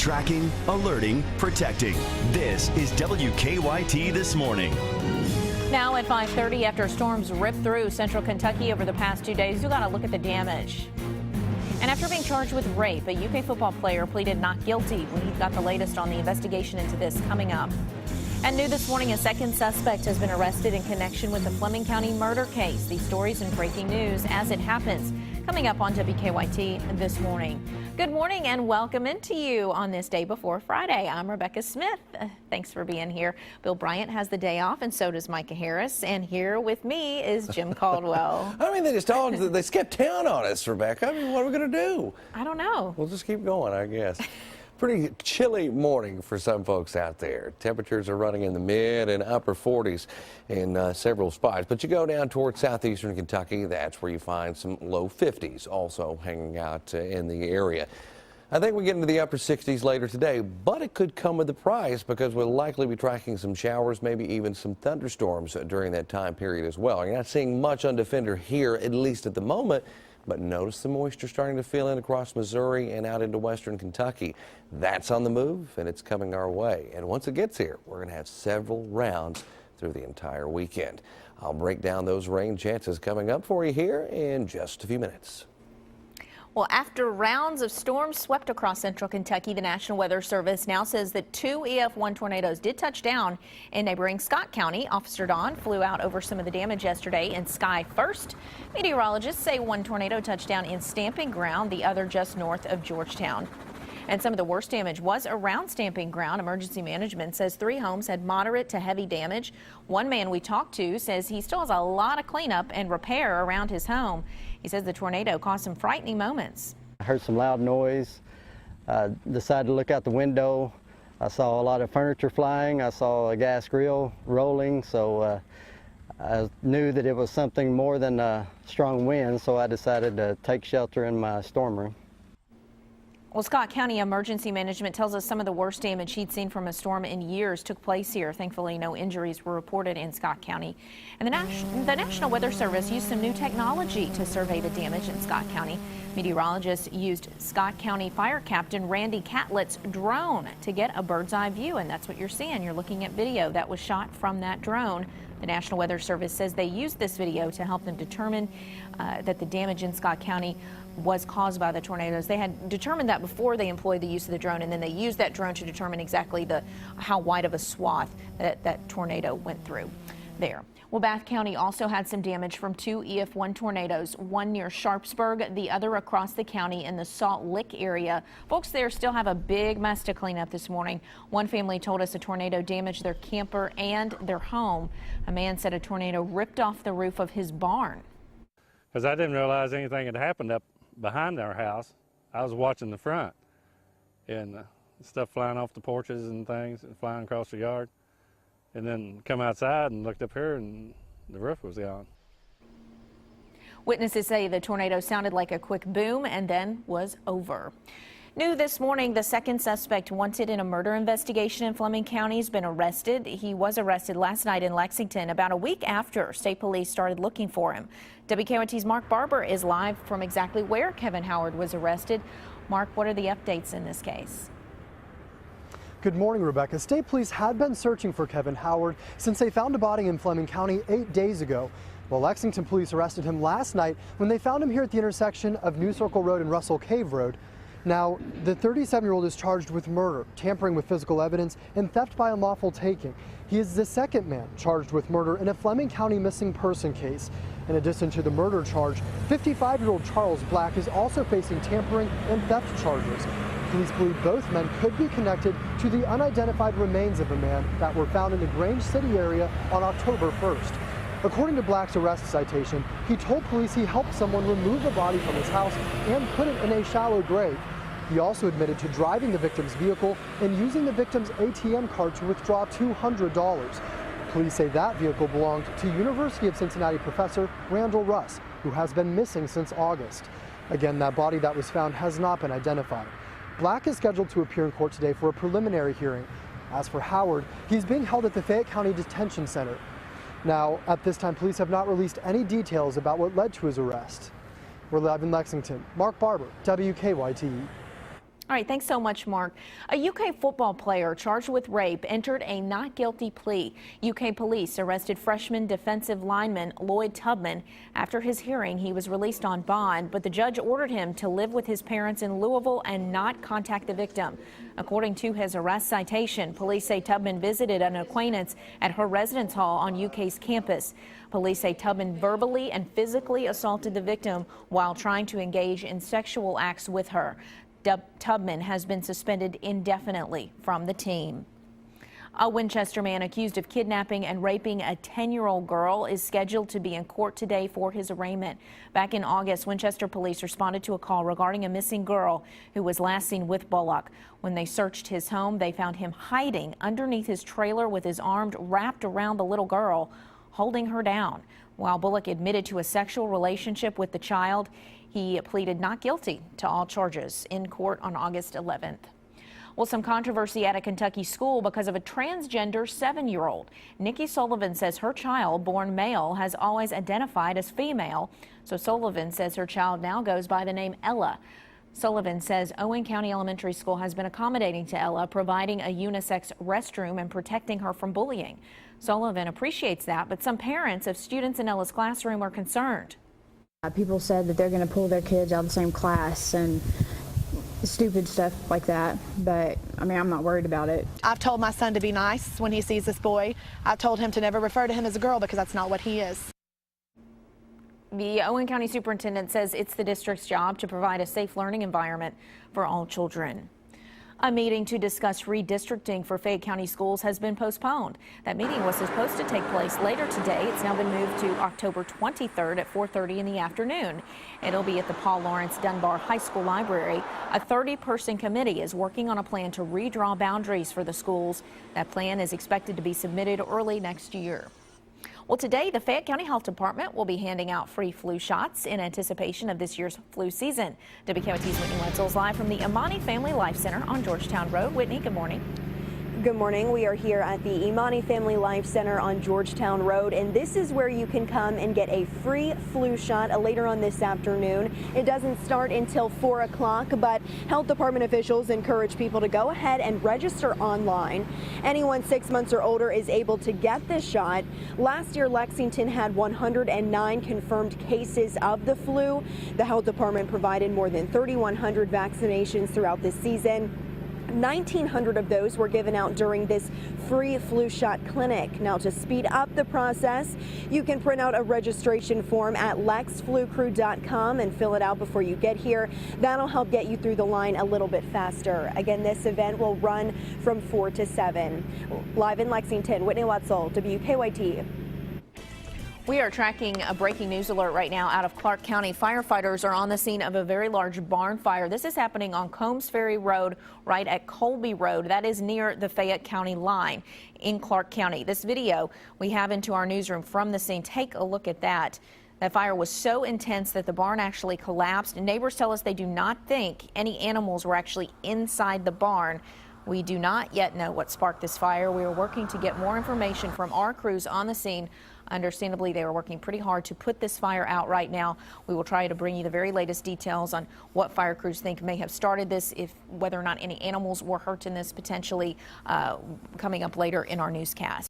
Tracking, alerting, protecting. This is WKYT This Morning. Now at 5:30, after storms ripped through central Kentucky over the past 2 days, you got to look at the damage. And after being charged with rape, a UK football player pleaded not guilty. We've got the latest on the investigation into this coming up. And new this morning, a second suspect has been arrested in connection with the Fleming County murder case. These stories and breaking news as it happens, coming up on WKYT This Morning. Good morning and welcome into you on this day before Friday. I'm Rebecca Smith. Thanks for being here. Bill Bryant has the day off and so does Micah Harris. And here with me is Jim Caldwell. I mean, they skipped town on us, Rebecca. I mean, what are we going to do? I don't know. We'll just keep going, I guess. Pretty chilly morning for some folks out there. Temperatures are running in the mid and upper 40s in several spots. But you go down towards southeastern Kentucky, that's where you find some low 50s also hanging out in the area. I think we get into the upper 60s later today, but it could come with a price because we'll likely be tracking some showers, maybe even some thunderstorms during that time period as well. You're not seeing much on Defender here, at least at the moment. But notice the moisture starting to fill in across Missouri and out into western Kentucky. That's on the move, and it's coming our way. And once it gets here, we're going to have several rounds through the entire weekend. I'll break down those rain chances coming up for you here in just a few minutes. Well, after rounds of storms swept across central Kentucky, the National Weather Service now says that 2 EF1 tornadoes did touch down in neighboring Scott County. Officer Don flew out over some of the damage yesterday in Sky First. Meteorologists say one tornado touched down in Stamping Ground, the other just north of Georgetown. And some of the worst damage was around Stamping Ground. Emergency management says 3 homes had moderate to heavy damage. One man we talked to says he still has a lot of cleanup and repair around his home. He says the tornado caused some frightening moments. I heard some loud noise. Decided to look out the window. I saw a lot of furniture flying. I saw a gas grill rolling, so I knew that it was something more than a strong wind, so I decided to take shelter in my storm room. Well, Scott County Emergency Management tells us some of the worst damage he'd seen from a storm in years took place here. Thankfully, no injuries were reported in Scott County. And the National Weather Service used some new technology to survey the damage in Scott County. Meteorologists used Scott County Fire Captain Randy Catlett's drone to get a bird's eye view, and that's what you're seeing. You're looking at video that was shot from that drone. The National Weather Service says they used this video to help them determine that the damage in Scott County was caused by the tornadoes. They had determined that before they employed the use of the drone, and then they used that drone to determine exactly how wide of a swath that tornado went through there. Well, Bath County also had some damage from 2 EF1 tornadoes, one near Sharpsburg, the other across the county in the Salt Lick area. Folks there still have a big mess to clean up this morning. One family told us a tornado damaged their camper and their home. A man said a tornado ripped off the roof of his barn. Because I didn't realize anything had happened up behind our house. I was watching the front and stuff flying off the porches and things and flying across the yard. And then come outside and looked up here and the roof was gone. Witnesses say the tornado sounded like a quick boom and then was over. New this morning, the second suspect wanted in a murder investigation in Fleming County has been arrested. He was arrested last night in Lexington about a week after state police started looking for him. WKYT's Mark Barber is live from exactly where Kevin Howard was arrested. Mark, what are the updates in this case? Good morning, Rebecca. State police had been searching for Kevin Howard since they found a body in Fleming County 8 days ago. Well, Lexington police arrested him last night when they found him here at the intersection of New Circle Road and Russell Cave Road. Now, the 37-year-old is charged with murder, tampering with physical evidence, and theft by unlawful taking. He is the second man charged with murder in a Fleming County missing person case. In addition to the murder charge, 55-year-old Charles Black is also facing tampering and theft charges. Police believe both men could be connected to the unidentified remains of a man that were found in the Grange City area on October 1st. According to Black's arrest citation, he told police he helped someone remove the body from his house and put it in a shallow grave. He also admitted to driving the victim's vehicle and using the victim's ATM card to withdraw $200. Police say that vehicle belonged to University of Cincinnati professor Randall Russ, who has been missing since August. Again, that body that was found has not been identified. Black is scheduled to appear in court today for a preliminary hearing. As for Howard, he's being held at the Fayette County Detention Center. Now, at this time, police have not released any details about what led to his arrest. We're live in Lexington. Mark Barber, WKYT. All right, thanks so much, Mark. A UK football player charged with rape entered a not guilty plea. UK police arrested freshman defensive lineman Lloyd Tubman. After his hearing, he was released on bond, but the judge ordered him to live with his parents in Louisville and not contact the victim. According to his arrest citation, police say Tubman visited an acquaintance at her residence hall on UK's campus. Police say Tubman verbally and physically assaulted the victim while trying to engage in sexual acts with her. Tubman has been suspended indefinitely from the team. A Winchester man accused of kidnapping and raping a 10-year-old girl is scheduled to be in court today for his arraignment. Back in August, Winchester police responded to a call regarding a missing girl who was last seen with Bullock. When they searched his home, they found him hiding underneath his trailer with his arm wrapped around the little girl, holding her down. While Bullock admitted to a sexual relationship with the child, he pleaded not guilty to all charges in court on August 11th. Well, some controversy at a Kentucky school because of a transgender 7-year-old. Nikki Sullivan says her child, born male, has always identified as female. So Sullivan says her child now goes by the name Ella. Sullivan says Owen County Elementary School has been accommodating to Ella, providing a unisex restroom and protecting her from bullying. Sullivan appreciates that, but some parents of students in Ella's classroom are concerned. People said that they're going to pull their kids out of the same class and stupid stuff like that, but I mean, I'm not worried about it. I've told my son to be nice when he sees this boy. I've told him to never refer to him as a girl because that's not what he is. The Owen County Superintendent says it's the district's job to provide a safe learning environment for all children. A meeting to discuss redistricting for Fayette County schools has been postponed. That meeting was supposed to take place later today. It's now been moved to October 23rd at 4:30 in the afternoon. It'll be at the Paul Lawrence Dunbar High School Library. A 30-person committee is working on a plan to redraw boundaries for the schools. That plan is expected to be submitted early next year. Well, today, the Fayette County Health Department will be handing out free flu shots in anticipation of this year's flu season. WKYT's Whitney Wetzel's live from the Imani Family Life Center on Georgetown Road. Whitney, good morning. Good morning. We are here at the Imani Family Life Center on Georgetown Road, and this is where you can come and get a free flu shot later on this afternoon. It doesn't start until 4 o'clock, but health department officials encourage people to go ahead and register online. Anyone 6 months or older is able to get this shot. Last year, Lexington had 109 confirmed cases of the flu. The health department provided more than 3,100 vaccinations throughout this season. 1,900 of those were given out during this free flu shot clinic. Now, to speed up the process, you can print out a registration form at lexflucrew.com and fill it out before you get here. That'll help get you through the line a little bit faster. Again, this event will run from 4 to 7. Live in Lexington, Whitney Wetzel, WKYT. We are tracking a breaking news alert right now out of Clark County. Firefighters are on the scene of a very large barn fire. This is happening on Combs Ferry Road, right at Colby Road. That is near the Fayette County line in Clark County. This video we have into our newsroom from the scene. Take a look at that. That fire was so intense that the barn actually collapsed. Neighbors tell us they do not think any animals were actually inside the barn. We do not yet know what sparked this fire. We are working to get more information from our crews on the scene. Understandably, they are working pretty hard to put this fire out right now. We will try to bring you the very latest details on what fire crews think may have started this, whether or not any animals were hurt in this potentially, coming up later in our newscast.